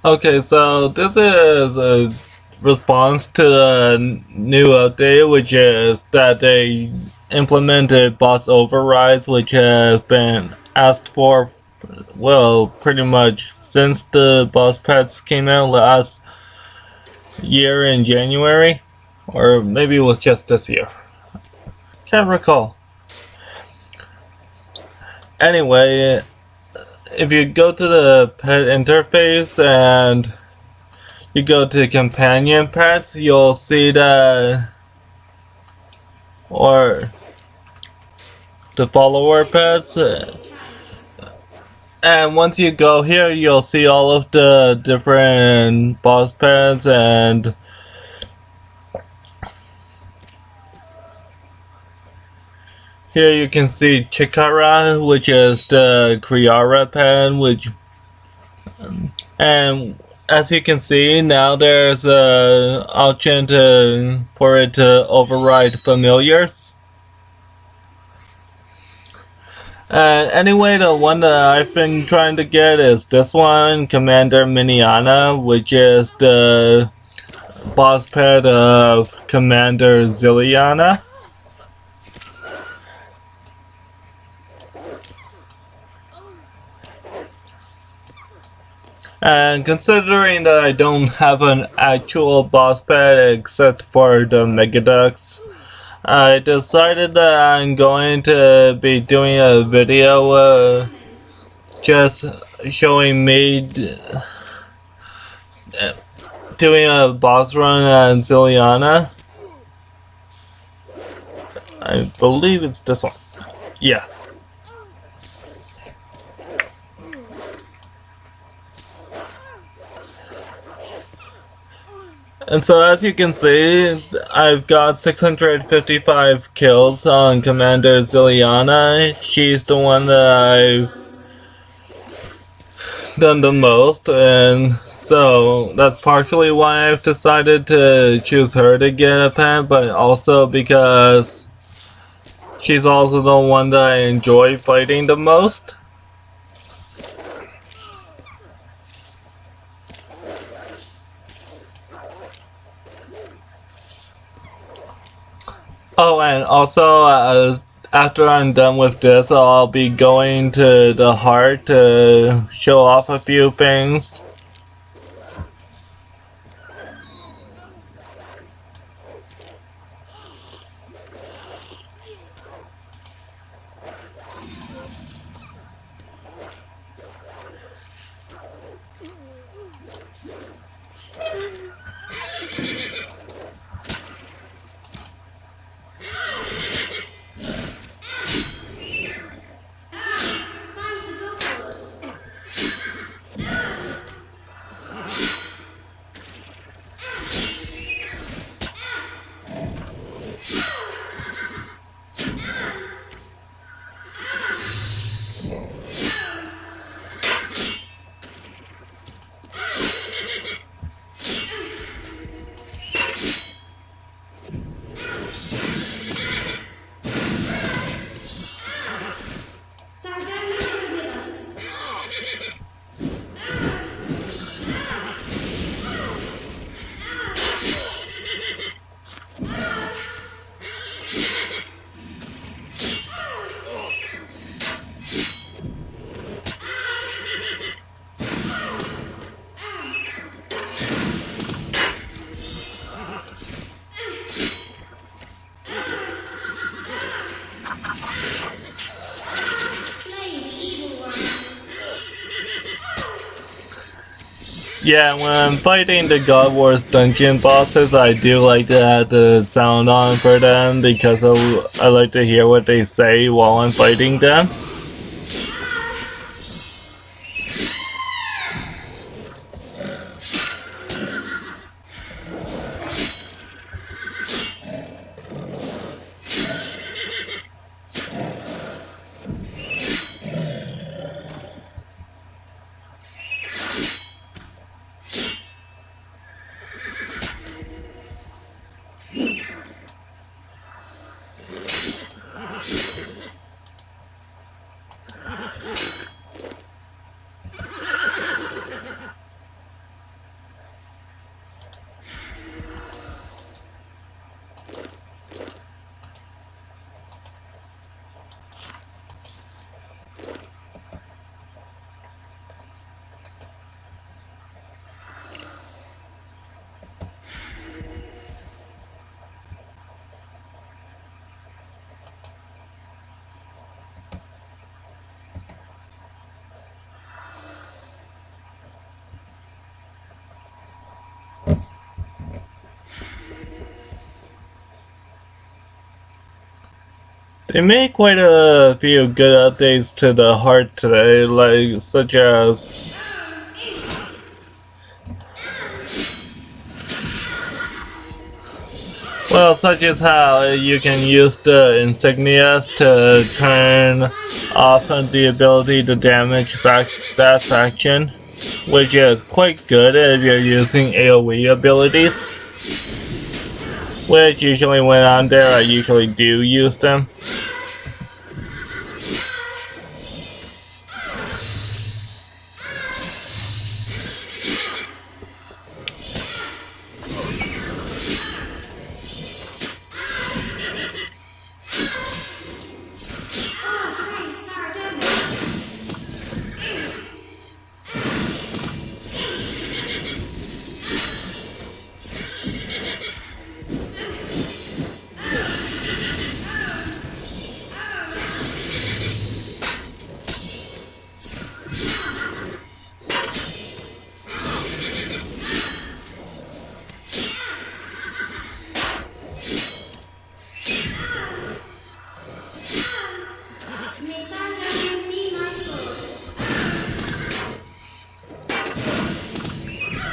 Okay, so this is a response to the new update, which is that they implemented boss overrides, which has been asked for, well, pretty much since the boss pets came out last year in January, or maybe it was just this year. Can't recall. Anyway, if you go to the pet interface and you go to companion pets, you'll see that, or the follower pets, and once you go here, you'll see all of the different boss pets, and here you can see Chikara, which is the Kriara pet, and as you can see, now there's a option for it to override familiars. Anyway, the one that I've been trying to get is this one, Commander Zilyana, which is the boss pet of Commander Zilyana. And considering that I don't have an actual boss pet except for the Megadux, I decided that I'm going to be doing a video just showing me doing a boss run on Zilyana. I believe it's this one. Yeah. And so as you can see, I've got 655 kills on Commander Zilyana. She's the one that I've done the most, and so that's partially why I've decided to choose her to get a pet, but also because she's also the one that I enjoy fighting the most. Oh, and also, after I'm done with this, I'll be going to the heart to show off a few things. Yeah, when I'm fighting the God Wars dungeon bosses, I do like to have the sound on for them because I like to hear what they say while I'm fighting them. They made quite a few good updates to the heart today, like such as how you can use the insignias to turn off the ability to damage back that faction, which is quite good if you're using AoE abilities. Which usually when I'm there, I usually do use them.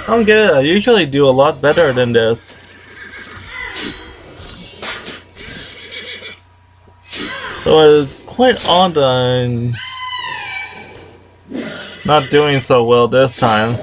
I'm good. I usually do a lot better than this. So it's quite odd that I'm not doing so well this time.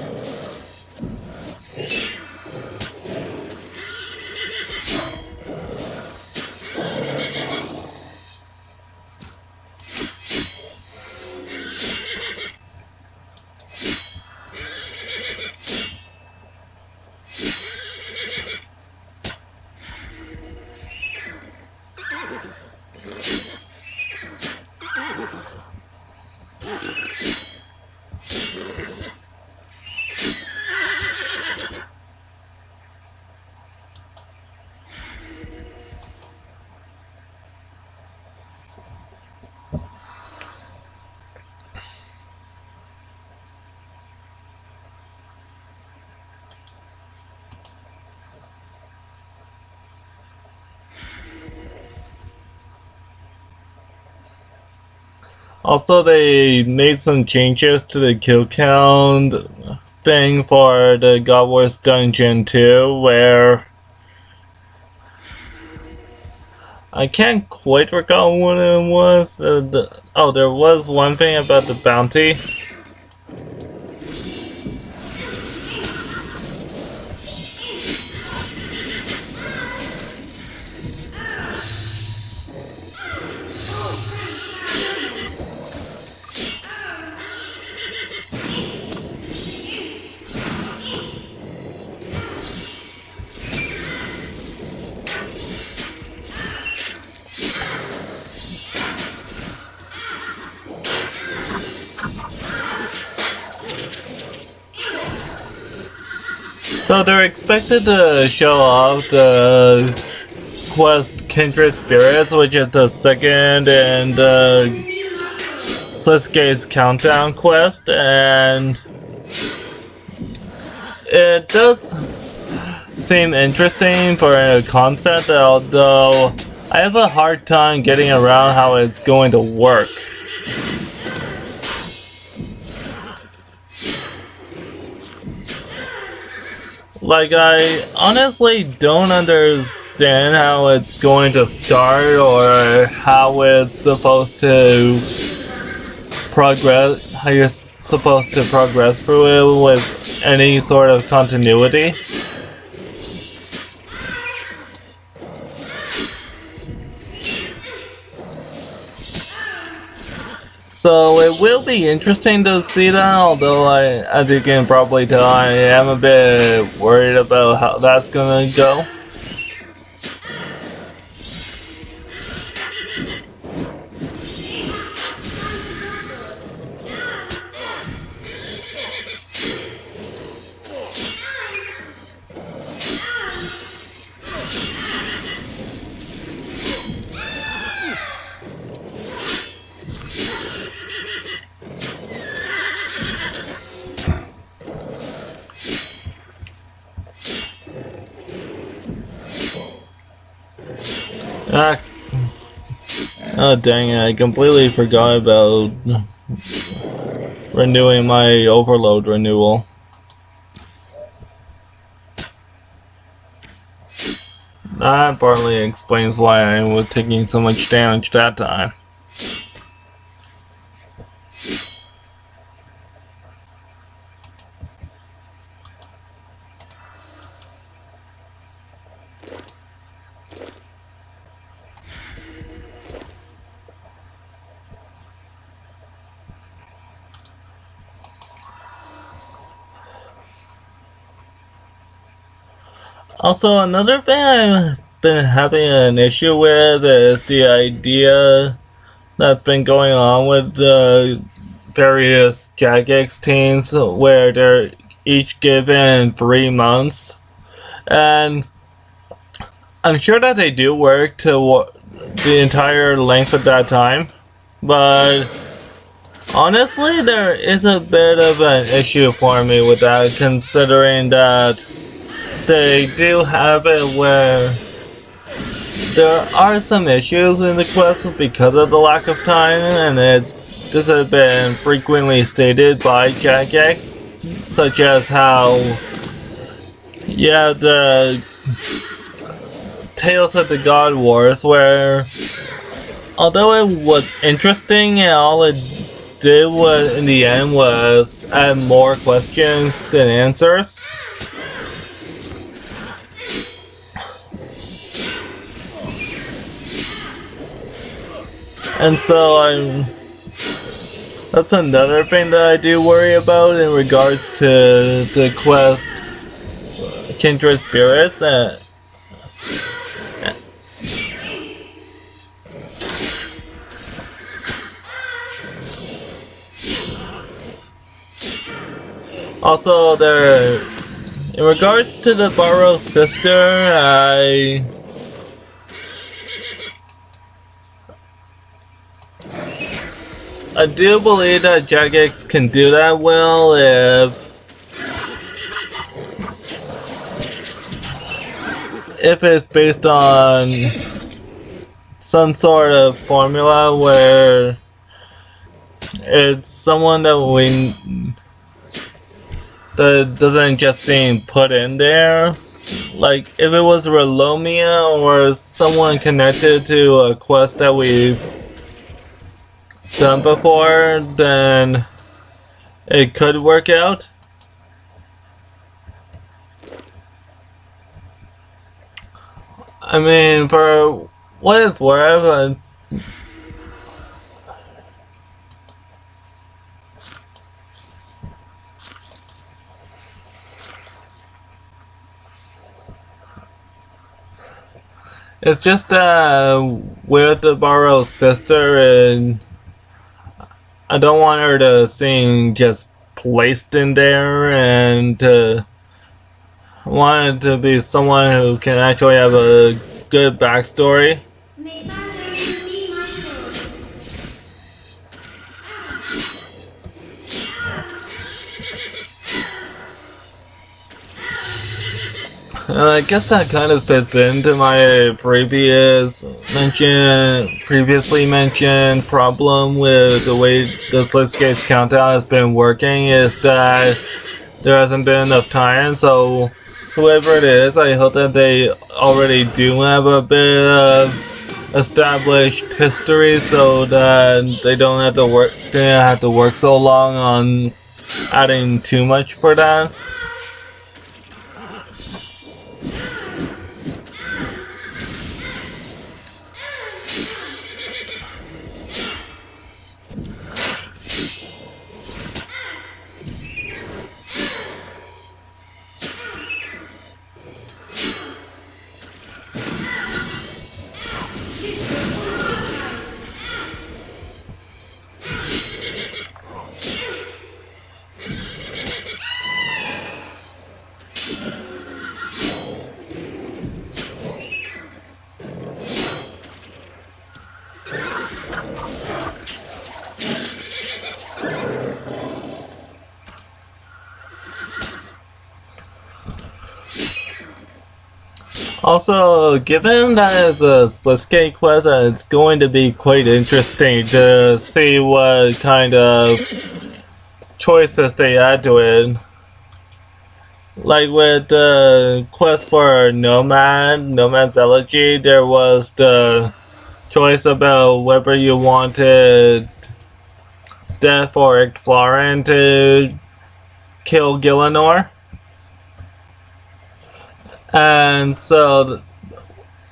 Also, they made some changes to the kill count thing for the God Wars Dungeon 2, where I can't quite recall what it was. There was one thing about the bounty. So they're expected to show off the quest Kindred Spirits, which is the second in the Slisuke's Countdown quest, and it does seem interesting for a concept, although I have a hard time getting around how it's going to work. Like, I honestly don't understand how it's going to start or how it's supposed to progress, how you're supposed to progress through it with any sort of continuity. So it will be interesting to see that, although as you can probably tell, I am a bit worried about how that's gonna go. Oh dang it, I completely forgot about renewing my overload renewal. That partly explains why I was taking so much damage that time. Also, another thing I've been having an issue with is the idea that's been going on with various Jagex teams where they're each given 3 months. And I'm sure that they do work to the entire length of that time. But honestly, there is a bit of an issue for me with that, considering that they do have it where there are some issues in the quest because of the lack of time, and this has been frequently stated by Jagex, such as how, yeah, the Tales of the God Wars, where although it was interesting and all it did was, in the end, was add more questions than answers. And so that's another thing that I do worry about in regards to the quest Kindred Spirits. Also, in regards to the Borrowed Sister, I do believe that Jagex can do that well if it's based on some sort of formula where it's someone that doesn't just seem put in there. Like if it was Relomia or someone connected to a quest that we've done before, then it could work out. I mean, for what it's worth, it's just with the Borrowed Sister, and I don't want her to seem just placed in there, and I want it to be someone who can actually have a good backstory. I guess that kind of fits into my previously mentioned problem with the way the RuneScape countdown has been working, is that there hasn't been enough time. So whoever it is, I hope that they already do have a bit of established history, so that they don't have to work so long on adding too much for that. Also, given that it's a Sliske quest, it's going to be quite interesting to see what kind of choices they add to it. Like with the quest for Nomad's Elegy, there was the choice about whether you wanted Death or Florin to kill Gillinor. And so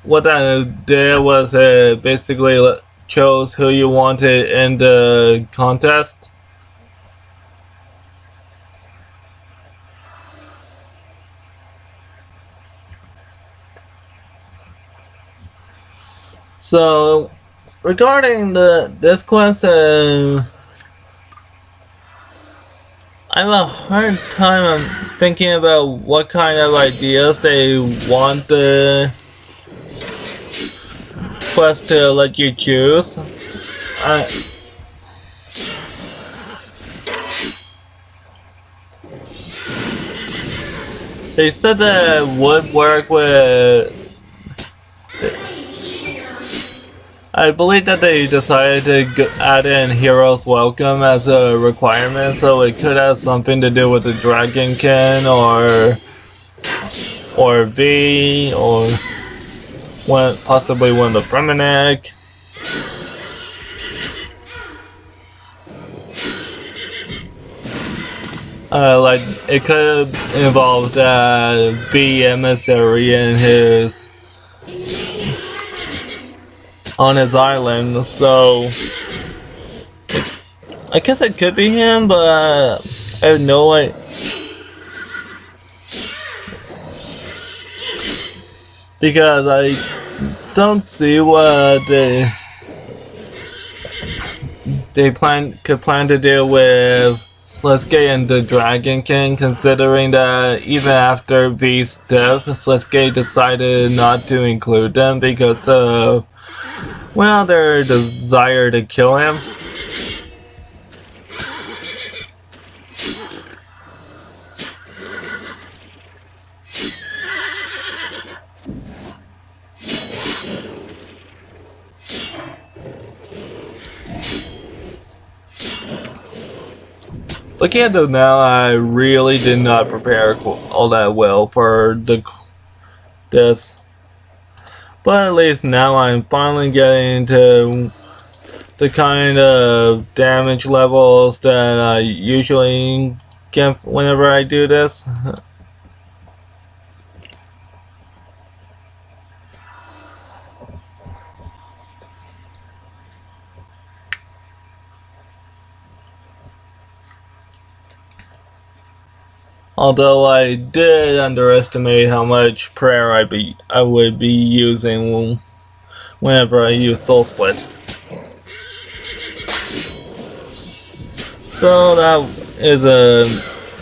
what that did was it basically chose who you wanted in the contest. So regarding this quest, I have a hard time thinking about what kind of ideas they want the quest to let you choose. They said that it would work with... I believe that they decided to add in Hero's Welcome as a requirement, so it could have something to do with the Dragonkin or V, or possibly one of the Fremennik. Like it could have involved V emissary and on his island, so I guess it could be him, but I have no idea. Because I don't see what they could plan to do with Sliske and the Dragon King, considering that even after V's death, Sliske decided not to include them because of, well, their desire to kill him. Looking at it now, I really did not prepare all that well for this. But at least now I'm finally getting to the kind of damage levels that I usually get whenever I do this. Although I did underestimate how much prayer I would be using whenever I use Soul Split. So that is a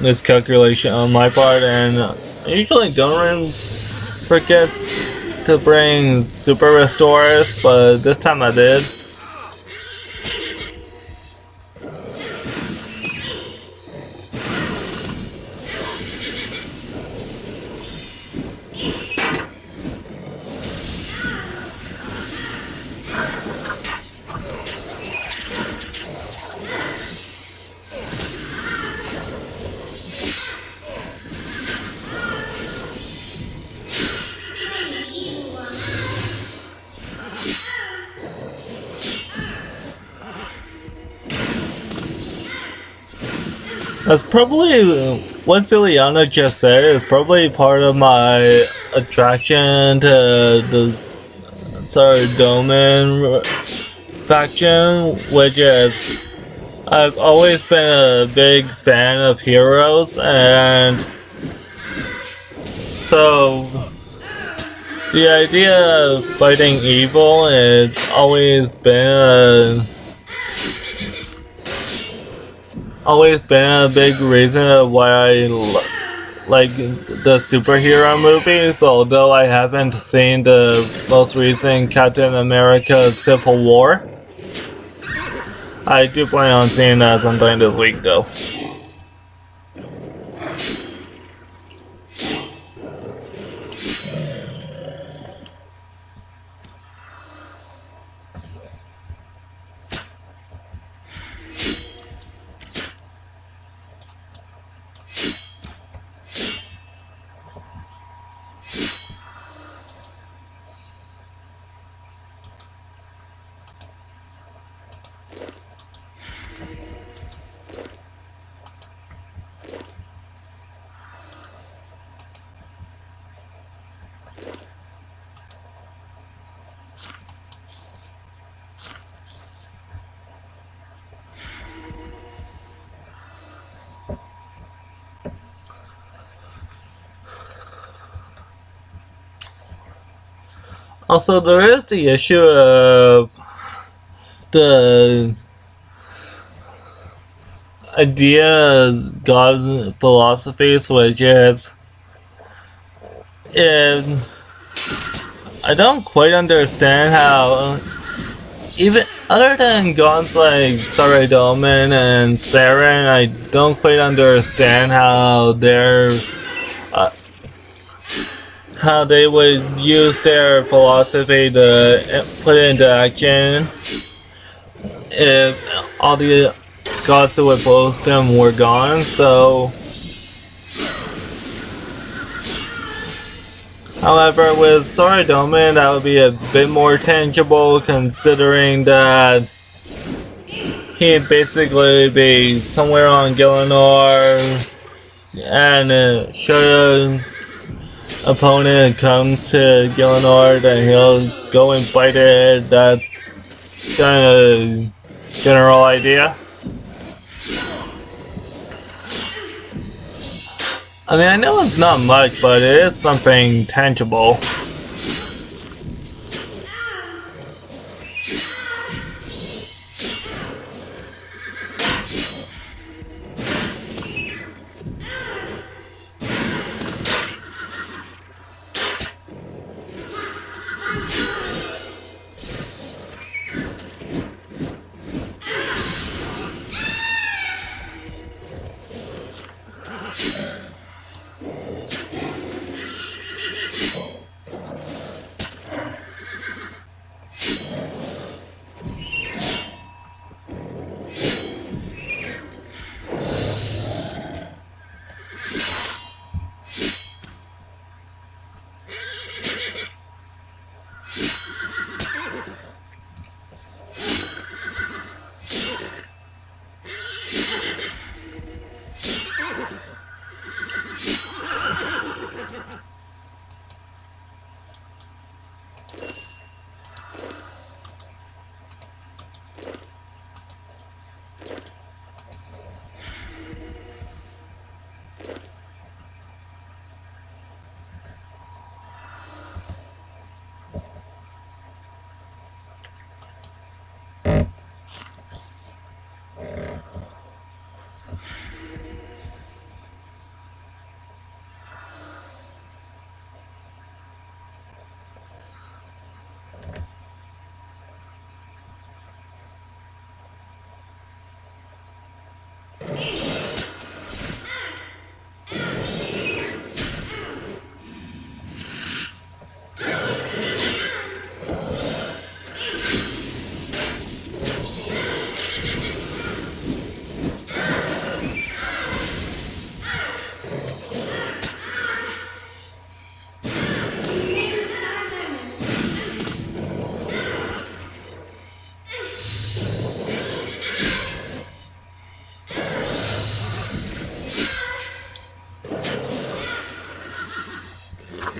miscalculation on my part, and I usually don't forget to bring Super Restorers, but this time I did. That's probably what Zilyana just said is probably part of my attraction to the Sardoman faction, which is I've always been a big fan of heroes, and so the idea of fighting evil has always been a big reason of why I like the superhero movies, although I haven't seen the most recent Captain America Civil War. I do plan on seeing that sometime this week though. Also, there is the issue of the idea God philosophies, which is, and I don't quite understand how, even other than gods like Saradomin and Saren, I don't quite understand uh, how they would use their philosophy to put it into action if all the gods who opposed them were gone. So, however, with Saradomin, that would be a bit more tangible, considering that he'd basically be somewhere on Gielinor, and should an opponent come to Gielinor, then he'll go and fight it. That's kind of general idea. I mean, I know it's not much, but it is something tangible.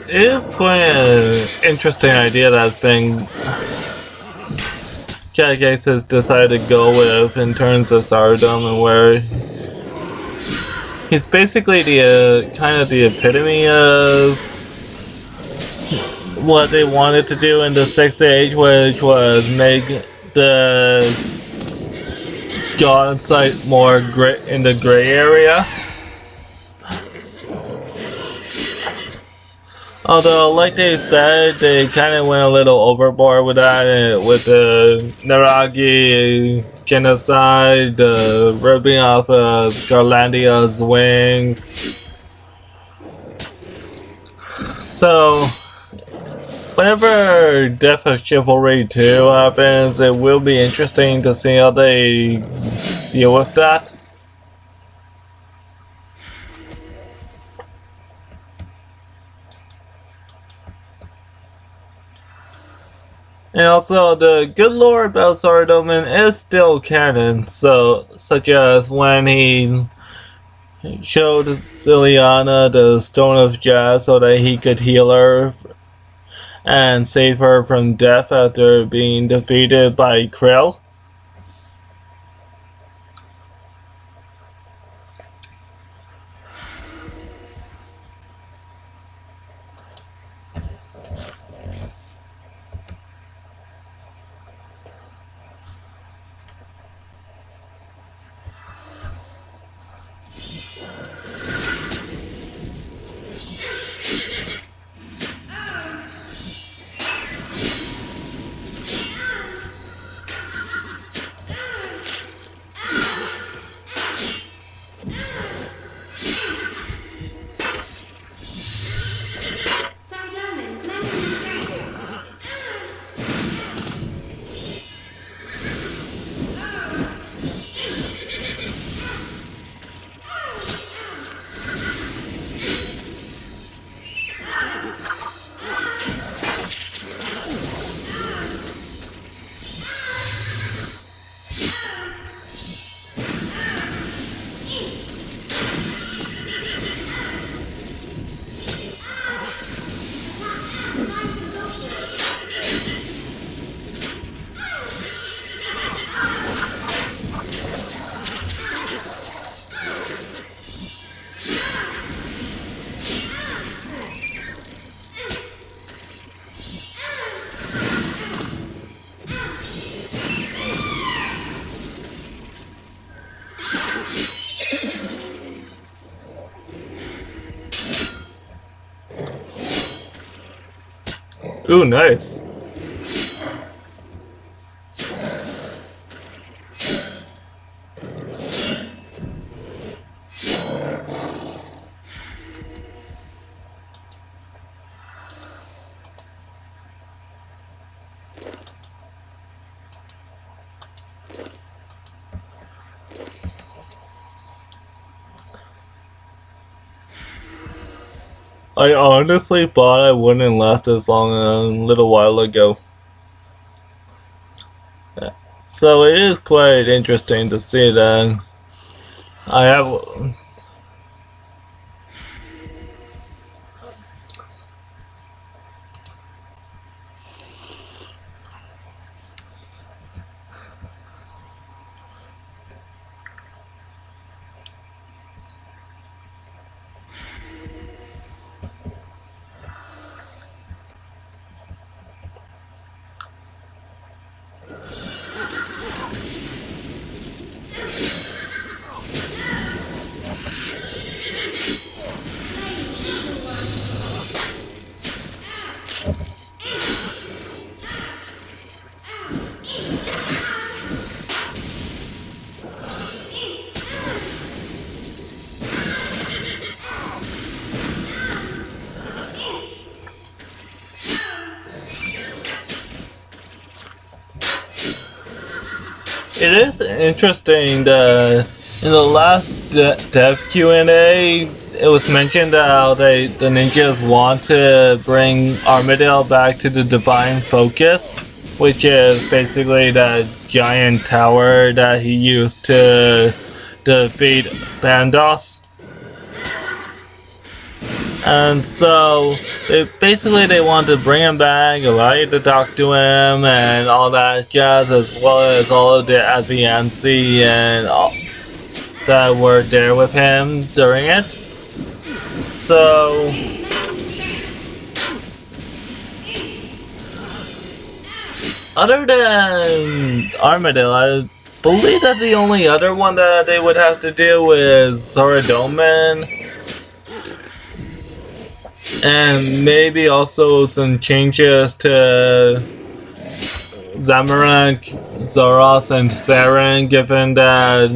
It is quite an interesting idea that's been Jack Gates has decided to go with in terms of Sardom, and where he's basically the kind of the epitome of what they wanted to do in the 6th Age, which was make the God site more in the gray area. Although, like they said, they kind of went a little overboard with that, with the Naragi genocide, the ripping off of Garlandia's wings. So, whenever Death of Chivalry 2 happens, it will be interesting to see how they deal with that. And also, the good lore about Saradomin is still canon, so such as when he showed Zilyana the Stone of Jazz so that he could heal her and save her from death after being defeated by Krill. Ooh, nice. I honestly thought I wouldn't last as long a little while ago. So it is quite interesting to see that I have. It is interesting that in the last dev Q&A, it was mentioned how the ninjas want to bring Armadale back to the Divine Focus, which is basically that giant tower that he used to defeat Bandos. And so, they want to bring him back, allow you to talk to him, and all that jazz, as well as all of the Adviancy and all that were there with him during it. So, other than Armadale, I believe that the only other one that they would have to do is Saradomin. And maybe also some changes to Zamorak, Zoros, and Saren, given that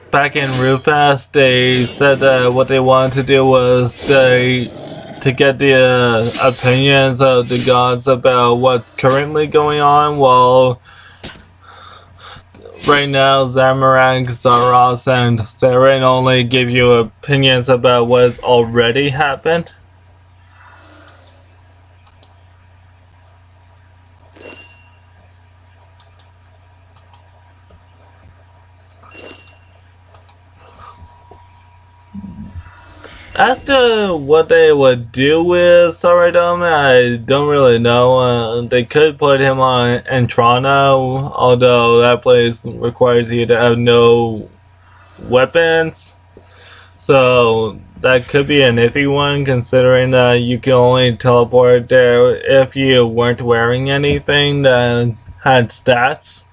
back in RuneScape they said that what they wanted to do was to get the opinions of the gods about what's currently going on, while right now Zamorak, Zoros, and Saren only give you opinions about what's already happened. As to what they would do with Saradome, I don't really know. They could put him on Entrano, although that place requires you to have no weapons. So that could be an iffy one, considering that you can only teleport there if you weren't wearing anything that had stats.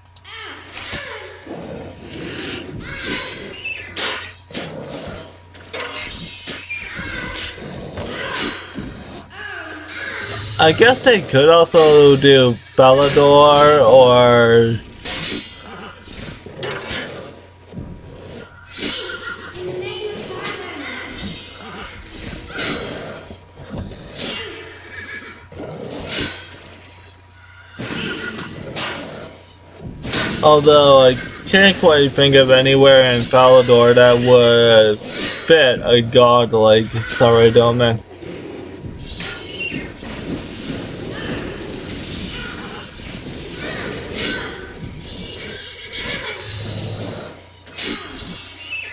I guess they could also do Balador or although I can't quite think of anywhere in Falador that would fit a god like Saradomin.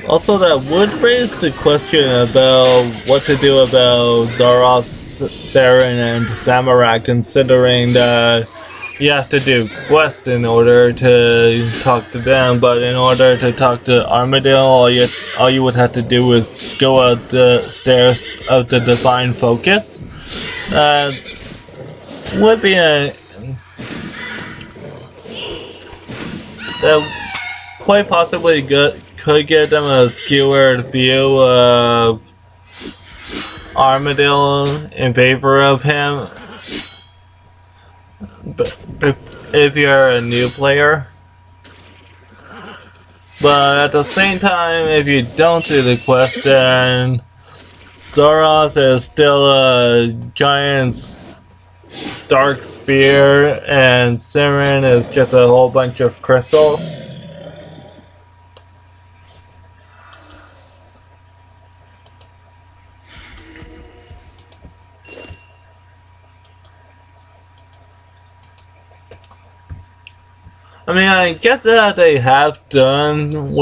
Also, that would raise the question about what to do about Zoros, Saren, and Zamorak, considering that you have to do quests in order to talk to them, but in order to talk to Armadale, all you would have to do is go out the stairs of the Divine Focus. Would be that quite possibly could get them a skewered view of Armadale in favor of him, if you're a new player. But at the same time, if you don't do the quest, then Zoros is still a giant dark sphere, and Siren is just a whole bunch of crystals. I mean, I get that they have done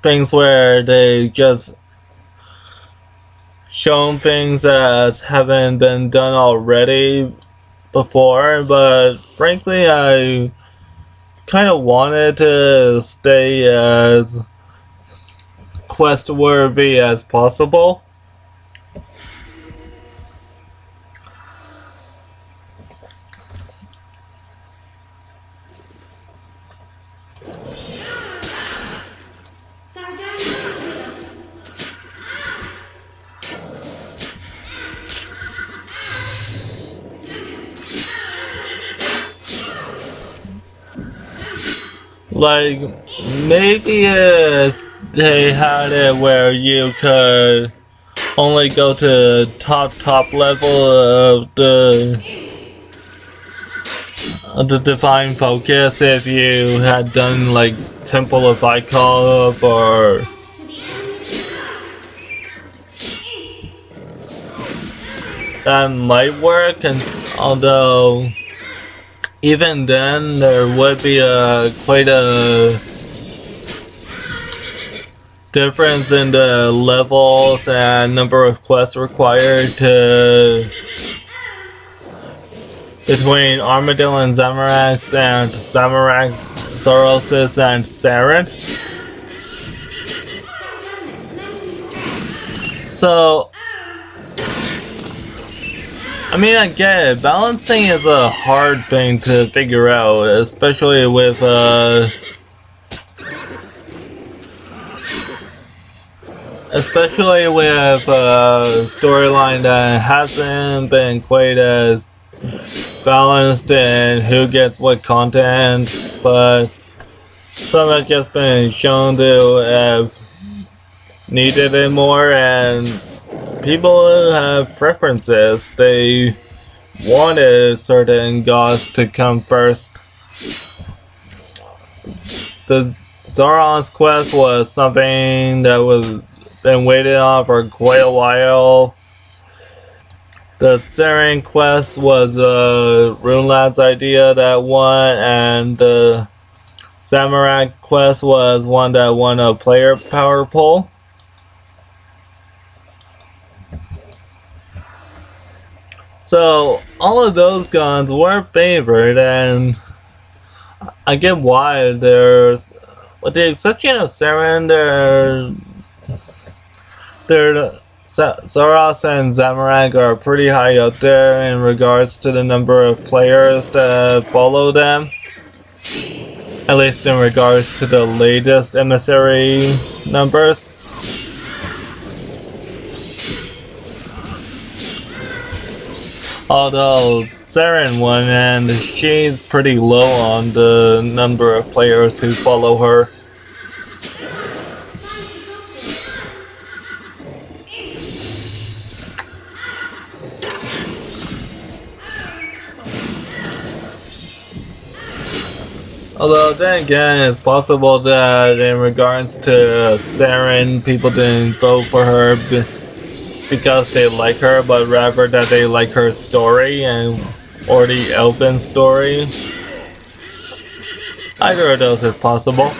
things where they just shown things that haven't been done already before, but frankly, I kind of wanted to stay as quest worthy as possible. Like, maybe if they had it where you could only go to top level of the Divine Focus if you had done like Temple of Icon or that might work, and although even then there would be quite a difference in the levels and number of quests required between Armadillo and Zamorak and Zamorak, Zorosis and Saren. So I mean, I get it. Balancing is a hard thing to figure out, especially with storyline that hasn't been quite as balanced in who gets what content, but some have just been shown to have needed it more, and people have preferences. They wanted certain gods to come first. The Zoron's quest was something that was been waited on for quite a while. The Saren quest was Runelad's idea that won, and the Zamorak quest was one that won a player power poll. So all of those guns were favored, and I get why. There's, with the exception of Saren, Zoros and Zamorak are pretty high up there in regards to the number of players that follow them. At least in regards to the latest emissary numbers. Although Saren won, and she's pretty low on the number of players who follow her. Although then again, it's possible that in regards to Saren, people didn't vote for her because they like her, but rather that they like her story or the Elven story. Either of those is possible.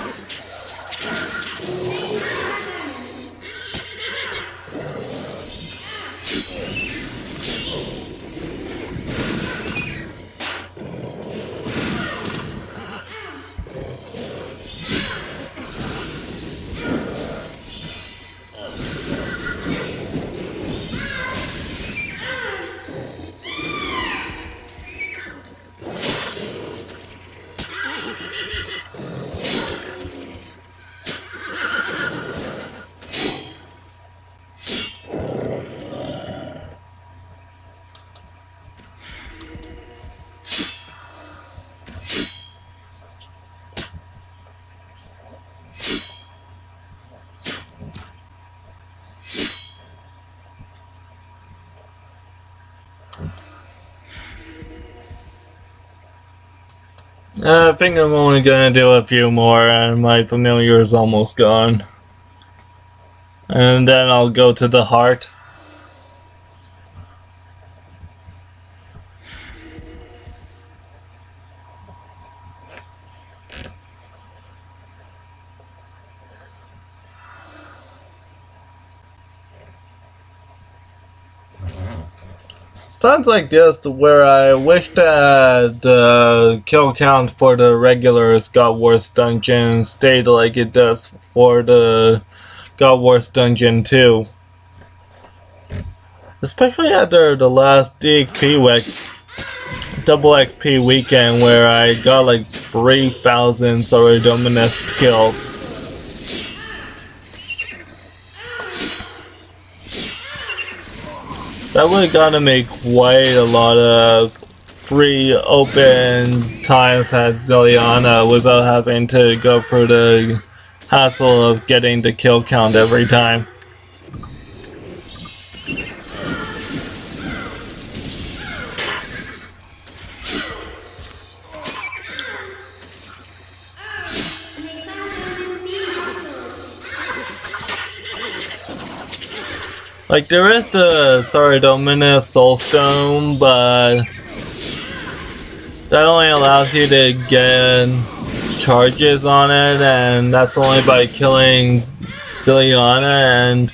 I think I'm only gonna do a few more, and my familiar is almost gone. And then I'll go to the heart. Times like this where I wish that the kill count for the regular God Wars dungeon stayed like it does for the God Wars dungeon 2. Especially after the last DXP week, double XP weekend where I got like 3,000 Sorry Dominus kills. That would have gotten me quite a lot of free open times at Zilyana without having to go through the hassle of getting the kill count every time. Like, there is the Sorry Dominus Soulstone, but that only allows you to get charges on it, and that's only by killing Zilyana, and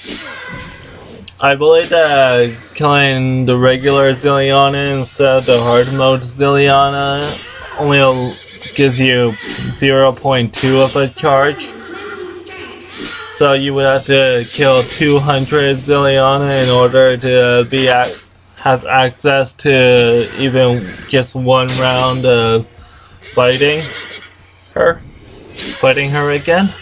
I believe that killing the regular Zilyana instead of the hard mode Zilyana only gives you 0.2 of a charge. So you would have to kill 200 Zilyana in order to have access to even just one round of fighting her again.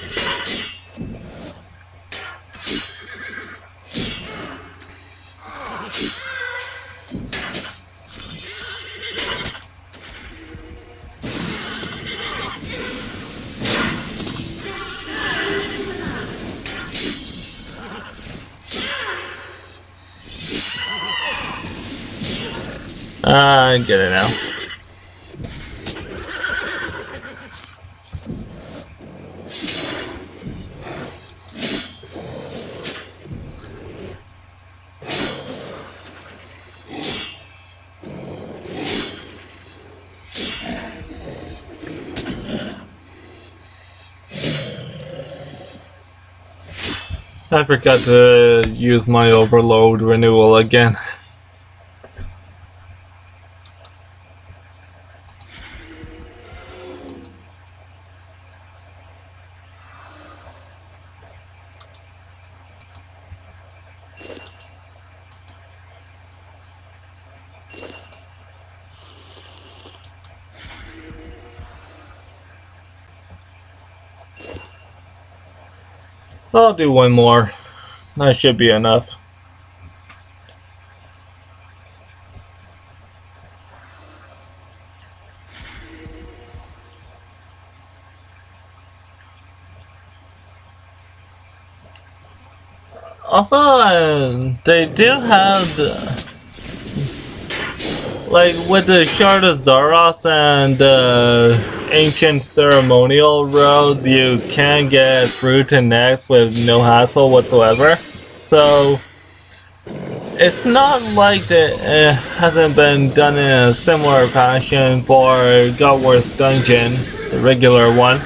I get it now. I forgot to use my overload renewal again. I'll do one more. That should be enough. Also, they do have like with the Shard of Zaros and ancient ceremonial roads, you can get through to next with no hassle whatsoever. So it's not like that it hasn't been done in a similar fashion for God Wars Dungeon, the regular one.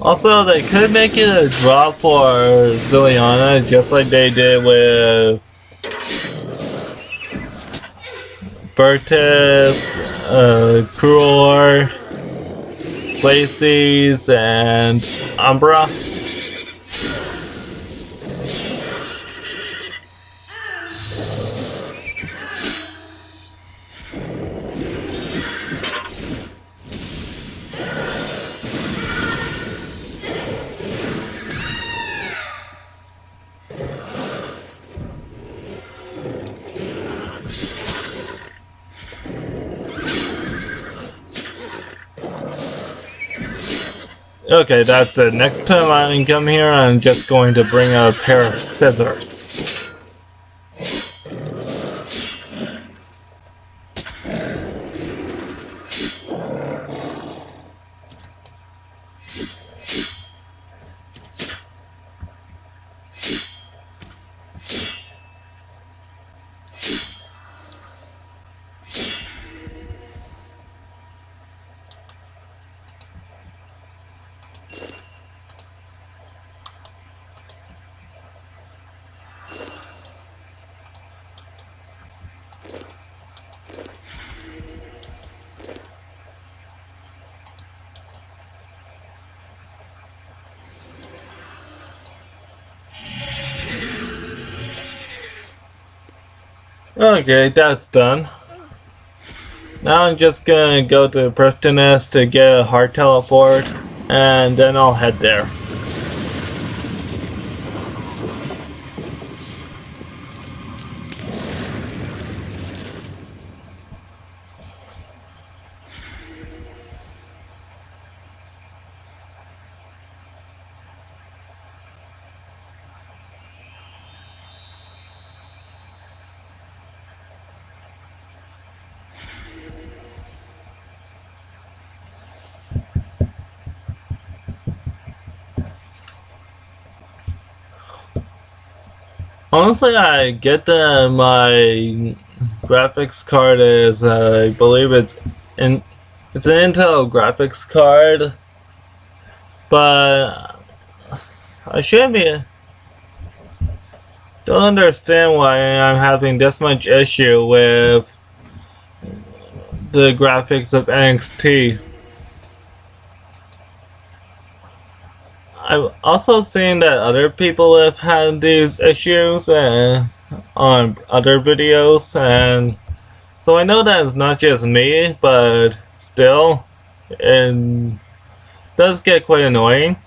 Also, they could make it a drop for Zilyana, just like they did with Bertis, Cruor, Places, and Umbra. Okay, that's it. Next time I come here, I'm just going to bring a pair of scissors. Okay, that's done. Now I'm just gonna go to Prestoness to get a hard teleport, and then I'll head there. Honestly, I get that my graphics card is, I believe it's an Intel graphics card, but I shouldn't be. Don't understand why I'm having this much issue with the graphics of NXT. I've also seen that other people have had these issues on other videos, and so I know that it's not just me, but still, it does get quite annoying.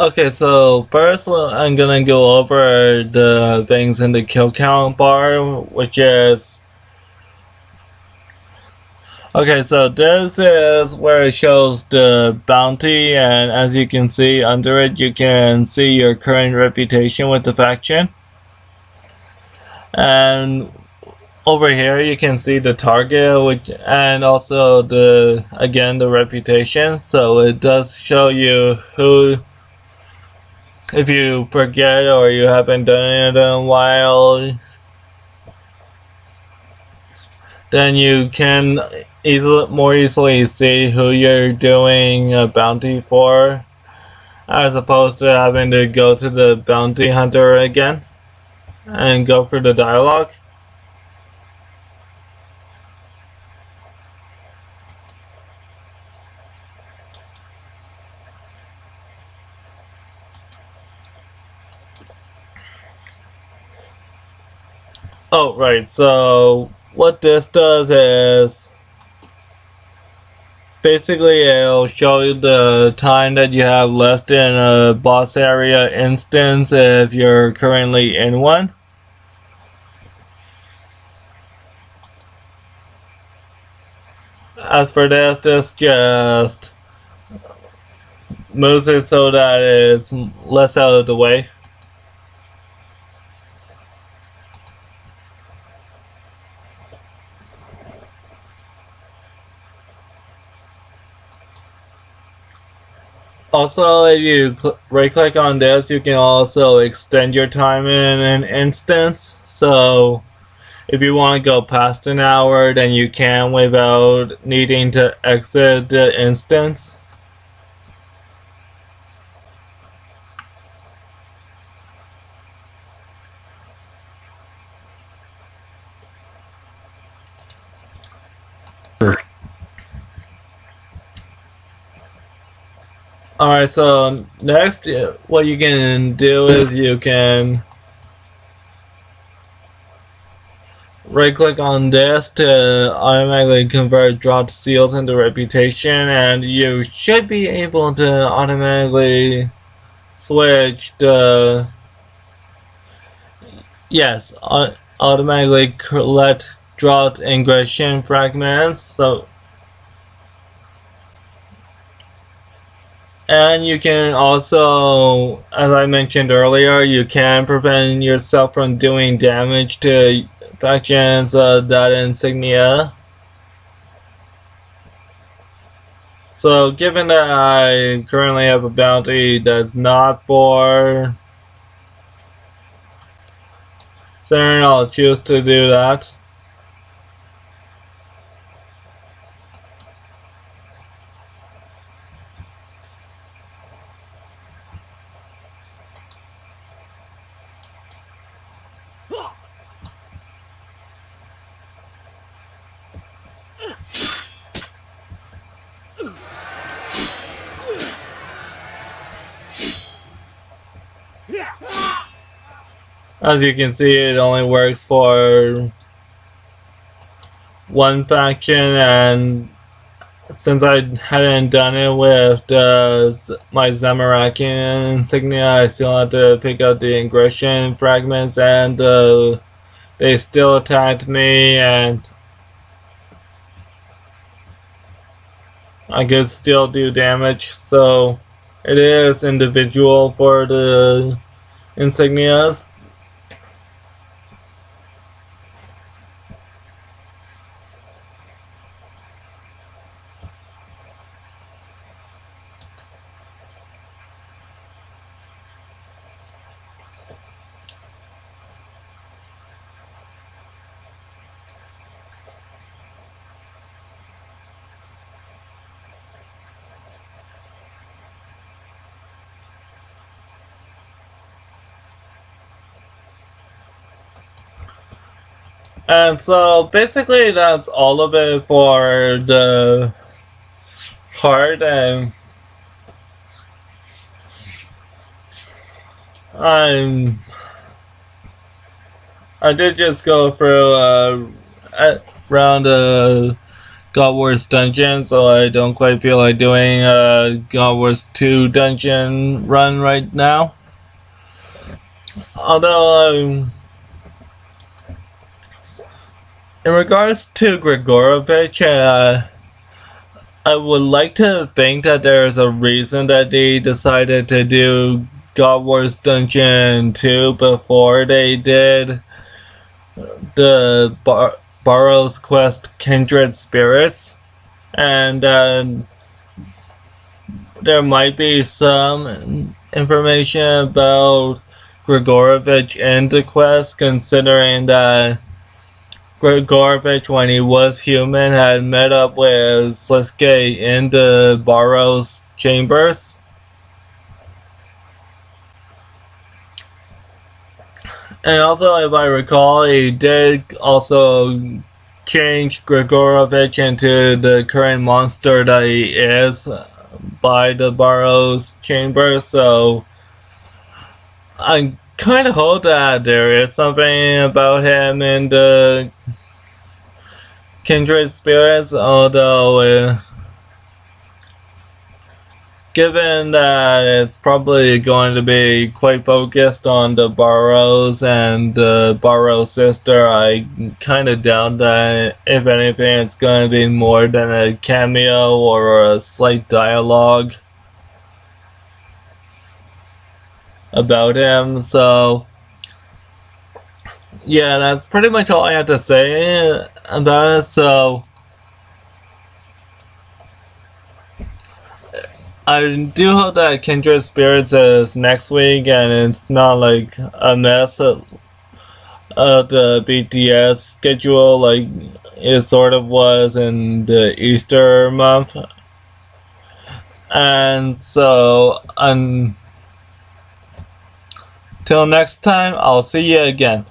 Okay, so first I'm gonna go over the things in the kill count bar, which is... Okay, so this is where it shows the bounty, and as you can see under it, you can see your current reputation with the faction. And over here you can see the target, which, and also the reputation. So it does show you who, if you forget or you haven't done it in a while, then you can more easily see who you're doing a bounty for, as opposed to having to go to the bounty hunter again and go through the dialogue. Oh, right, so what this does is basically it'll show you the time that you have left in a boss area instance if you're currently in one. As for this just moves it so that it's less out of the way. Also, if you right click on this, you can also extend your time in an instance. So if you want to go past an hour, then you can without needing to exit the instance. Alright, so next, what you can do is you can right click on this to automatically convert dropped seals into reputation, and you should be able to automatically switch the automatically collect dropped ingression fragments. So, and you can also, as I mentioned earlier, you can prevent yourself from doing damage to factions data insignia. So given that I currently have a bounty that's not for Cern, I'll choose to do that. As you can see, it only works for one faction, and since I hadn't done it with my Zamarakian insignia, I still have to pick up the ingression fragments, and they still attacked me, and I could still do damage. So it is individual for the insignias. And so basically that's all of it for the part, and I did just go through around God Wars dungeon, so I don't quite feel like doing a God Wars 2 dungeon run right now. Although in regards to Grigorovich, I would like to think that there's a reason that they decided to do God Wars Dungeon 2 before they did the Barrow's Quest Kindred Spirits, and there might be some information about Grigorovich in the quest, considering that Grigorovich, when he was human, had met up with Sliske in the Barrow's chambers. And also, if I recall, he did also change Grigorovich into the current monster that he is by the Barrow's chamber, so I kind of hope that there is something about him in the kindred spirits, although given that it's probably going to be quite focused on the Burrows and the Burrow sister, I kind of doubt that, if anything, it's going to be more than a cameo or a slight dialogue about him. So yeah, that's pretty much all I have to say about it. So I do hope that Kindred Spirits is next week and it's not like a mess of the BTS schedule like it sort of was in the Easter month. And so until next time, I'll see you again.